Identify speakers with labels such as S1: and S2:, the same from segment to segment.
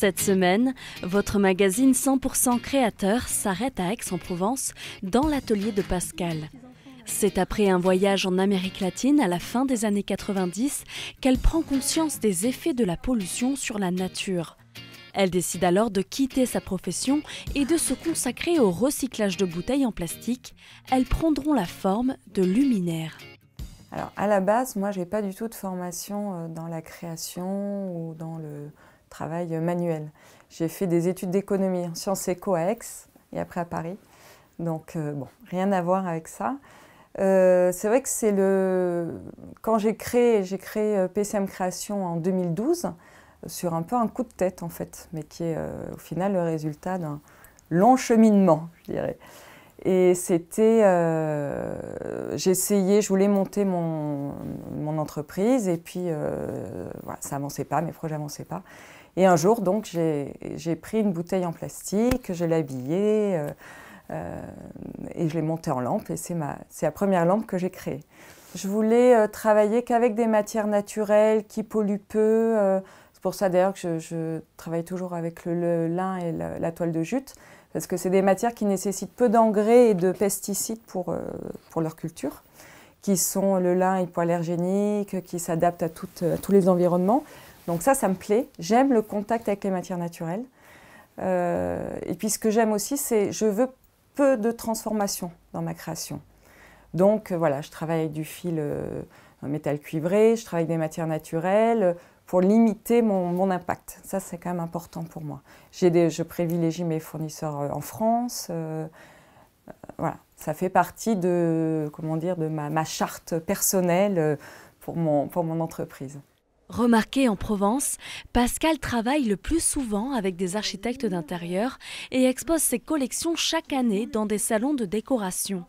S1: Cette semaine, votre magazine 100% créateur s'arrête à Aix-en-Provence, dans l'atelier de Pascale. C'est après un voyage en Amérique latine à la fin des années 90 qu'elle prend conscience des effets de la pollution sur la nature. Elle décide alors de quitter sa profession et de se consacrer au recyclage de bouteilles en plastique. Elles prendront la forme de luminaires.
S2: Alors à la base, moi j'ai pas du tout de formation dans la création ou dans le travail manuel. J'ai fait des études d'économie en sciences éco à Aix et après à Paris. Donc bon, rien à voir avec ça. C'est vrai que c'est quand j'ai créé PCM Création en 2012 sur un peu un coup de tête en fait, mais qui est au final le résultat d'un long cheminement, je dirais. Et c'était, je voulais monter mon entreprise et puis voilà, ça n'avançait pas, mes projets n'avançaient pas. Et un jour donc j'ai pris une bouteille en plastique, je l'ai habillée et je l'ai montée en lampe et c'est la première lampe que j'ai créée. Je voulais travailler qu'avec des matières naturelles qui polluent peu. C'est pour ça d'ailleurs que je travaille toujours avec le lin et la toile de jute. Parce que c'est des matières qui nécessitent peu d'engrais et de pesticides pour leur culture, qui sont le lin hypoallergénique, qui s'adaptent à tous les environnements. Donc ça me plaît. J'aime le contact avec les matières naturelles. Et puis ce que j'aime aussi, c'est je veux peu de transformation dans ma création. Donc voilà, je travaille avec du fil en métal cuivré, je travaille avec des matières naturelles, pour limiter mon impact. Ça, c'est quand même important pour moi. Je privilégie mes fournisseurs en France. Voilà, ça fait partie de ma charte personnelle pour mon entreprise.
S1: Remarquée en Provence, Pascale travaille le plus souvent avec des architectes d'intérieur et expose ses collections chaque année dans des salons de décoration.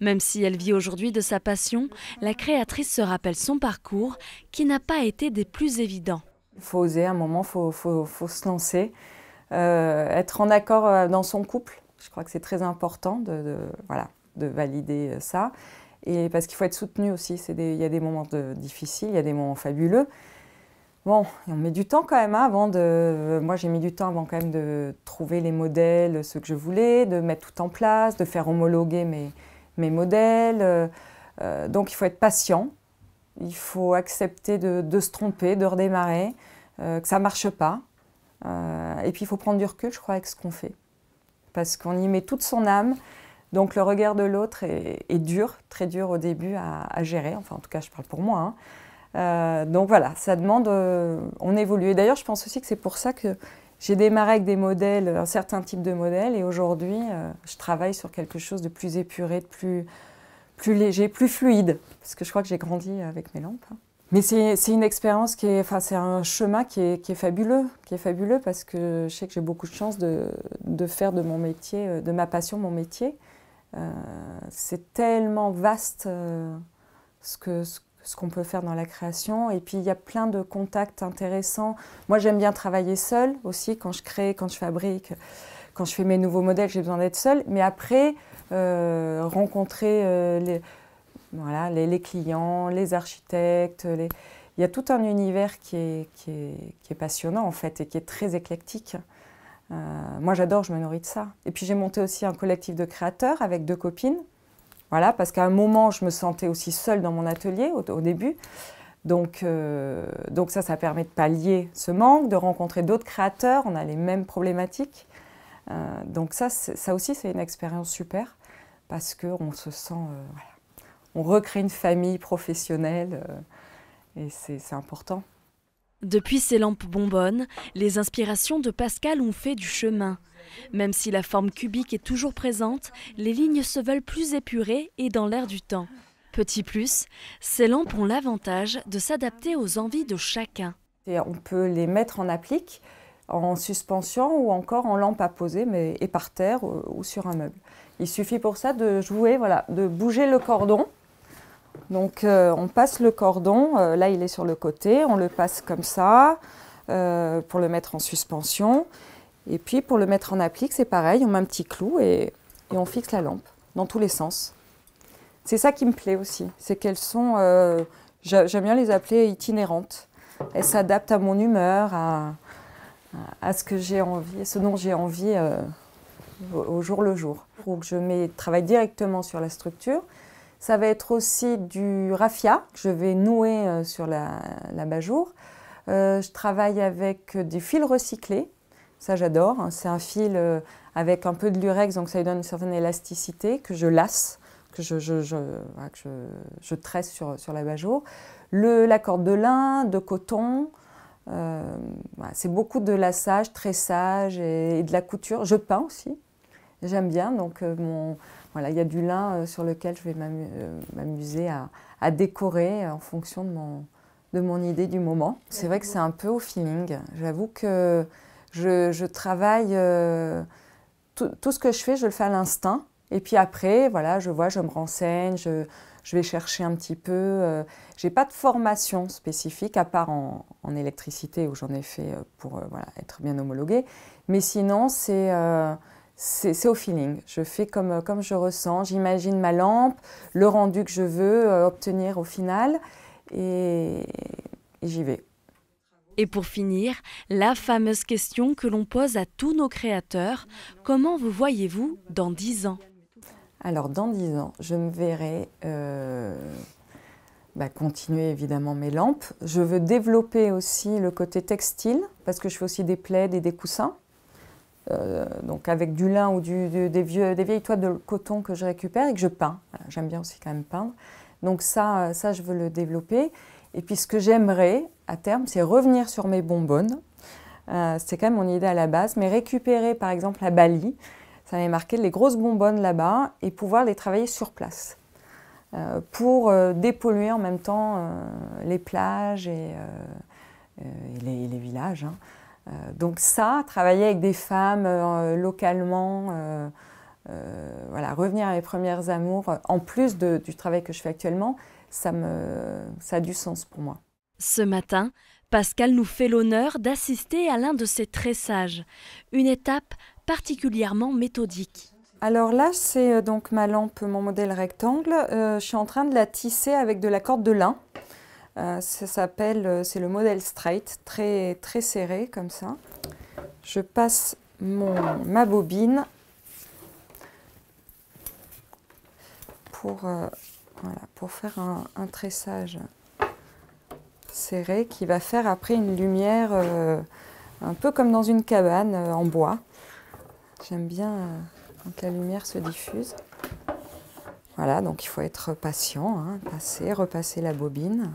S1: Même si elle vit aujourd'hui de sa passion, la créatrice se rappelle son parcours qui n'a pas été des plus évidents.
S2: Il faut oser, à un moment, il faut se lancer, être en accord dans son couple. Je crois que c'est très important de valider ça. Et parce qu'il faut être soutenu aussi. Il y a des moments difficiles, il y a des moments fabuleux. Bon, on met du temps quand même moi j'ai mis du temps avant quand même de trouver les modèles, ceux que je voulais, de mettre tout en place, de faire homologuer mes modèles. Donc il faut être patient, il faut accepter de se tromper, de redémarrer, que ça ne marche pas. Et puis il faut prendre du recul, je crois, avec ce qu'on fait. Parce qu'on y met toute son âme, donc le regard de l'autre est dur, très dur au début à gérer, enfin en tout cas je parle pour moi, hein. Donc voilà, ça demande, on évolue. Et d'ailleurs, je pense aussi que c'est pour ça que j'ai démarré avec des modèles, un certain type de modèles, et aujourd'hui, je travaille sur quelque chose de plus épuré, de plus léger, plus fluide, parce que je crois que j'ai grandi avec mes lampes. Mais c'est une expérience c'est un chemin qui est fabuleux, parce que je sais que j'ai beaucoup de chance de faire de mon métier, de ma passion, mon métier. C'est tellement vaste ce qu'on peut faire dans la création. Et puis, il y a plein de contacts intéressants. Moi, j'aime bien travailler seule aussi, quand je crée, quand je fabrique, quand je fais mes nouveaux modèles, j'ai besoin d'être seule. Mais après, rencontrer les clients, les architectes. Il y a tout un univers qui est passionnant, en fait, et qui est très éclectique. Moi, j'adore, je me nourris de ça. Et puis, j'ai monté aussi un collectif de créateurs avec 2 copines. Voilà, parce qu'à un moment, je me sentais aussi seule dans mon atelier au début. Donc ça permet de pallier ce manque, de rencontrer d'autres créateurs. On a les mêmes problématiques. Donc ça aussi, c'est une expérience super parce qu'on se sent, on recrée une famille professionnelle et c'est important.
S1: Depuis ces lampes bonbonnes, les inspirations de Pascale ont fait du chemin. Même si la forme cubique est toujours présente, les lignes se veulent plus épurées et dans l'air du temps. Petit plus, ces lampes ont l'avantage de s'adapter aux envies de chacun.
S2: Et on peut les mettre en applique, en suspension ou encore en lampe à poser, et par terre ou sur un meuble. Il suffit pour ça de jouer, de bouger le cordon. Donc on passe le cordon, là il est sur le côté, on le passe comme ça pour le mettre en suspension. Et puis pour le mettre en applique, c'est pareil, on met un petit clou et on fixe la lampe dans tous les sens. C'est ça qui me plaît aussi, c'est qu'elles sont, j'aime bien les appeler itinérantes. Elles s'adaptent à mon humeur, à ce que j'ai envie, ce dont j'ai envie au jour le jour. Donc je travaille directement sur la structure. Ça va être aussi du raffia que je vais nouer sur l'abat-jour. Je travaille avec des fils recyclés. Ça, j'adore. C'est un fil avec un peu de lurex, donc ça lui donne une certaine élasticité, que je lasse, que je tresse sur l'abat-jour. La corde de lin, de coton. Voilà, c'est beaucoup de lassage, tressage et de la couture. Je peins aussi. J'aime bien. Donc, voilà, il y a du lin sur lequel je vais m'amuser à décorer en fonction de mon idée du moment. C'est vrai que c'est un peu au feeling. J'avoue que je travaille, tout ce que je fais, je le fais à l'instinct. Et puis après, voilà, je me renseigne, je vais chercher un petit peu. Je n'ai pas de formation spécifique, à part en électricité, où j'en ai fait pour voilà, être bien homologuée. Mais sinon, c'est au feeling. Je fais comme je ressens. J'imagine ma lampe, le rendu que je veux obtenir au final, et j'y vais.
S1: Et pour finir, la fameuse question que l'on pose à tous nos créateurs, comment vous voyez-vous dans 10 ans ?
S2: Alors dans 10 ans, je me verrai continuer évidemment mes lampes. Je veux développer aussi le côté textile, parce que je fais aussi des plaids et des coussins. Donc avec du lin ou des vieilles toiles de coton que je récupère et que je peins. Voilà, j'aime bien aussi quand même peindre. Donc ça, je veux le développer. Et puis ce que j'aimerais à terme, c'est revenir sur mes bonbonnes. C'était quand même mon idée à la base, mais récupérer par exemple à Bali, ça m'avait marqué les grosses bonbonnes là-bas et pouvoir les travailler sur place pour dépolluer en même temps les plages et les villages. Hein. Donc ça, travailler avec des femmes localement, voilà, revenir à mes premières amours, en plus du travail que je fais actuellement, ça a du sens pour moi.
S1: Ce matin, Pascal nous fait l'honneur d'assister à l'un de ses tressages, une étape particulièrement méthodique.
S2: Alors là, c'est donc ma lampe, mon modèle rectangle. Je suis en train de la tisser avec de la corde de lin. C'est le modèle straight, très, très serré comme ça. Je passe ma bobine pour faire un tressage serré qui va faire après une lumière un peu comme dans une cabane en bois. J'aime bien quand la lumière se diffuse. Voilà, donc il faut être patient, hein, repasser la bobine.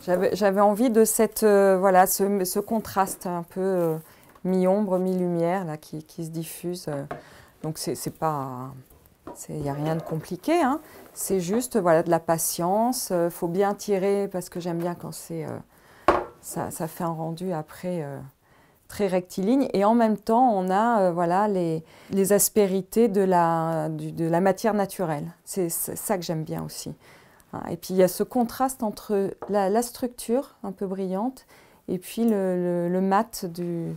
S2: J'avais envie de ce contraste un peu mi-ombre, mi-lumière là, qui se diffuse. Donc il n'y a rien de compliqué, hein. C'est juste voilà, de la patience. Faut bien tirer parce que j'aime bien quand ça fait un rendu après très rectiligne. Et en même temps, on a voilà, les aspérités de la matière naturelle. C'est ça que j'aime bien aussi. Et puis il y a ce contraste entre la structure un peu brillante et puis le mat du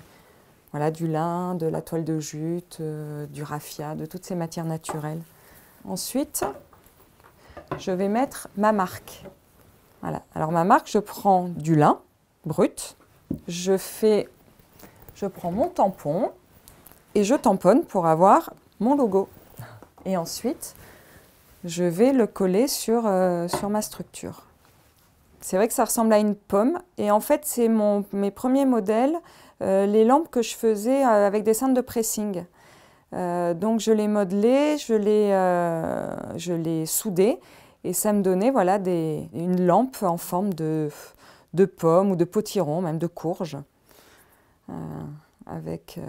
S2: lin, de la toile de jute, du raffia, de toutes ces matières naturelles. Ensuite, je vais mettre ma marque. Voilà. Alors ma marque, je prends du lin brut, je prends mon tampon et je tamponne pour avoir mon logo. Et ensuite, je vais le coller sur ma structure. C'est vrai que ça ressemble à une pomme. Et en fait, c'est mes premiers modèles, les lampes que je faisais avec des cintres de pressing. Donc je les modelais, je les soudais. Et ça me donnait voilà, une lampe en forme de pomme ou de potiron, même de courge. Avec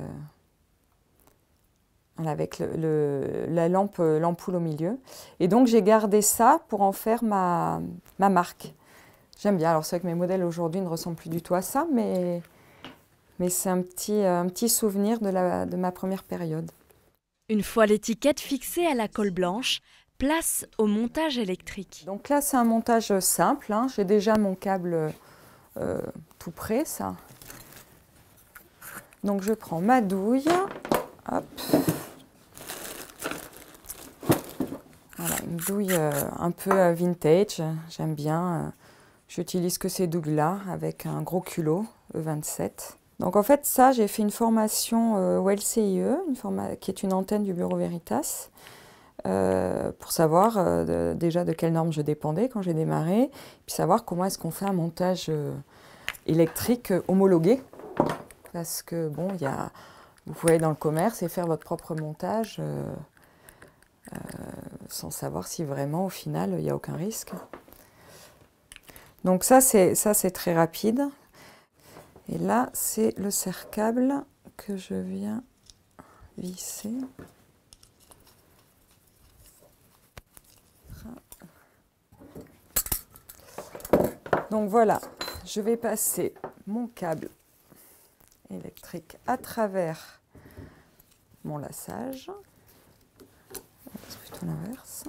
S2: l'ampoule au milieu. Et donc j'ai gardé ça pour en faire ma marque. J'aime bien. Alors c'est vrai que mes modèles aujourd'hui ne ressemblent plus du tout à ça, mais c'est un petit souvenir de ma première période.
S1: Une fois l'étiquette fixée à la colle blanche, place au montage électrique.
S2: Donc là c'est un montage simple, hein. J'ai déjà mon câble tout prêt, ça. Donc je prends ma douille, hop. Voilà, une douille un peu vintage, j'aime bien. J'utilise que ces douilles-là avec un gros culot E27. Donc en fait, ça, j'ai fait une formation au LCIE, qui est une antenne du Bureau Veritas, pour savoir déjà de quelles normes je dépendais quand j'ai démarré, puis savoir comment est-ce qu'on fait un montage électrique homologué. Parce que bon, vous pouvez aller dans le commerce et faire votre propre montage sans savoir si vraiment au final il n'y a aucun risque. Donc ça c'est très rapide. Et là c'est le serre-câble que je viens visser. Donc voilà, je vais passer mon câble électrique à travers mon laçage. C'est plutôt l'inverse.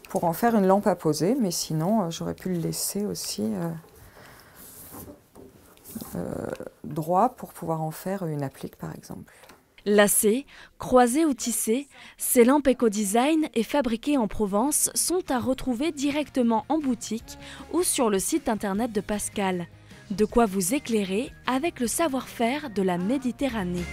S2: Pour en faire une lampe à poser, mais sinon j'aurais pu le laisser aussi droit pour pouvoir en faire une applique par exemple.
S1: Lacées, croisées ou tissées, ces lampes éco-design et fabriquées en Provence sont à retrouver directement en boutique ou sur le site internet de Pascal. De quoi vous éclairer avec le savoir-faire de la Méditerranée.